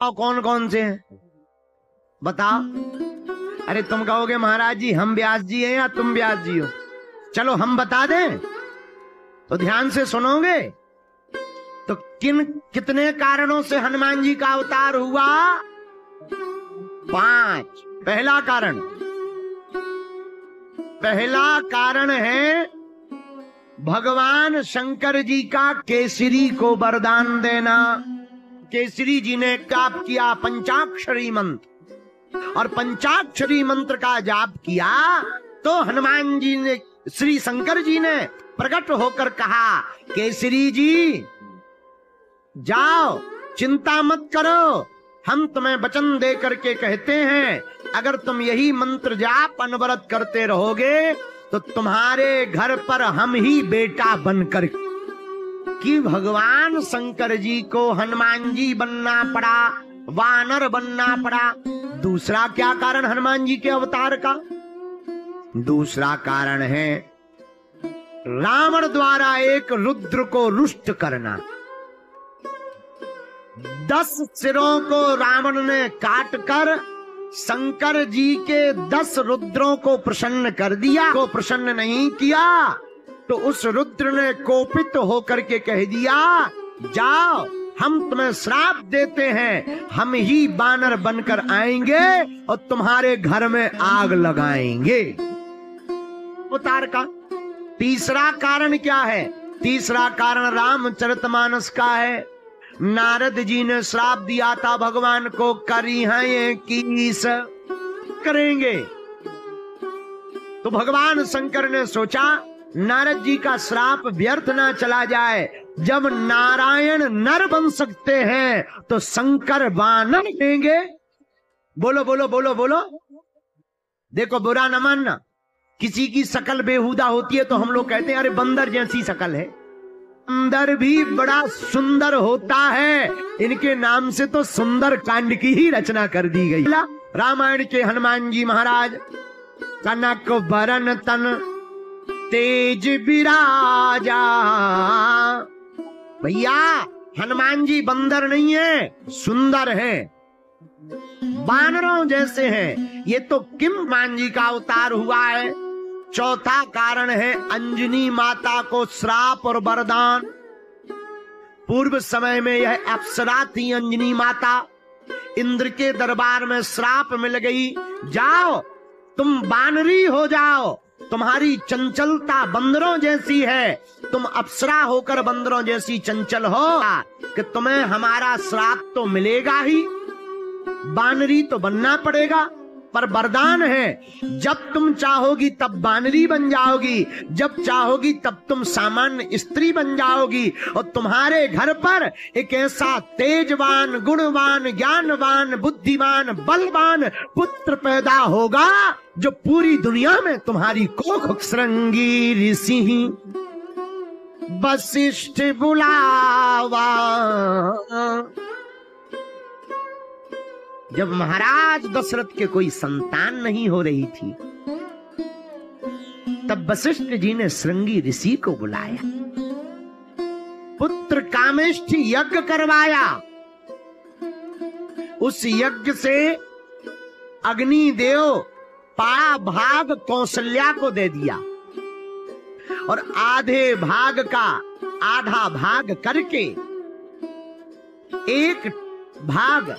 और कौन कौन से हैं बताओ। अरे तुम कहोगे महाराज जी हम व्यास जी हैं या तुम व्यास जी हो, चलो हम बता दें तो ध्यान से सुनोगे। तो कितने कारणों से हनुमान जी का अवतार हुआ? 5। पहला कारण है भगवान शंकर जी का केसरी को वरदान देना। केसरी जी ने जाप किया पंचाक्षरी मंत्र, और पंचाक्षरी मंत्र का जाप किया तो हनुमान जी ने, श्री शंकर जी ने प्रकट होकर कहा केसरी जी जाओ, चिंता मत करो, हम तुम्हें वचन दे करके कहते हैं अगर तुम यही मंत्र जाप अनवरत करते रहोगे तो तुम्हारे घर पर हम ही बेटा बनकर। कि भगवान शंकर जी को हनुमान जी बनना पड़ा, वानर बनना पड़ा। दूसरा क्या कारण हनुमान जी के अवतार का? दूसरा कारण है रावण द्वारा एक रुद्र को रुष्ट करना। 10 सिरों को रावण ने काटकर शंकर जी के 10 रुद्रों को प्रसन्न कर दिया। को प्रसन्न नहीं किया तो उस रुद्र ने कोपित होकर के कह दिया जाओ हम तुम्हें श्राप देते हैं, हम ही बानर बनकर आएंगे और तुम्हारे घर में आग लगाएंगे। अवतार का तीसरा कारण क्या है? तीसरा कारण रामचरितमानस का है। नारद जी ने श्राप दिया था भगवान को, करी है कीस करेंगे। तो भगवान शंकर ने सोचा नारद जी का श्राप व्यर्थ ना चला जाए, जब नारायण नर बन सकते हैं तो शंकर वानर देंगे। बोलो बोलो बोलो बोलो। देखो बुरा न मानना, किसी की शकल बेहुदा होती है तो हम लोग कहते हैं अरे बंदर जैसी शकल है। बंदर भी बड़ा सुंदर होता है, इनके नाम से तो सुंदर कांड की ही रचना कर दी गई। रामायण के हनुमान जी महाराज कनक बरन तन तेज विराजा। भैया हनुमान जी बंदर नहीं है, सुंदर है, बानरों जैसे हैं। ये तो किम मान जी का अवतार हुआ है। चौथा कारण है अंजनी माता को श्राप और वरदान। पूर्व समय में यह अप्सरा थी अंजनी माता, इंद्र के दरबार में श्राप मिल गई, जाओ तुम बानरी हो जाओ, तुम्हारी चंचलता बंदरों जैसी है, तुम अप्सरा होकर बंदरों जैसी चंचल हो कि तुम्हें हमारा श्राप तो मिलेगा ही, बानरी तो बनना पड़ेगा। पर वरदान है जब तुम चाहोगी तब बानरी बन जाओगी, जब चाहोगी तब तुम सामान्य स्त्री बन जाओगी, और तुम्हारे घर पर एक ऐसा तेजवान, गुणवान, ज्ञानवान, बुद्धिमान, बलवान पुत्र पैदा होगा जो पूरी दुनिया में तुम्हारी कोख। श्रृंगी ऋषि वशिष्ठ बुलावा। जब महाराज दशरथ के कोई संतान नहीं हो रही थी तब वशिष्ठ जी ने श्रृंगी ऋषि को बुलाया, पुत्र कामेष्ठ यज्ञ करवाया। उस यज्ञ से अग्निदेव पाड़ा भाग कौशल्या को दे दिया और आधे भाग का आधा भाग करके एक भाग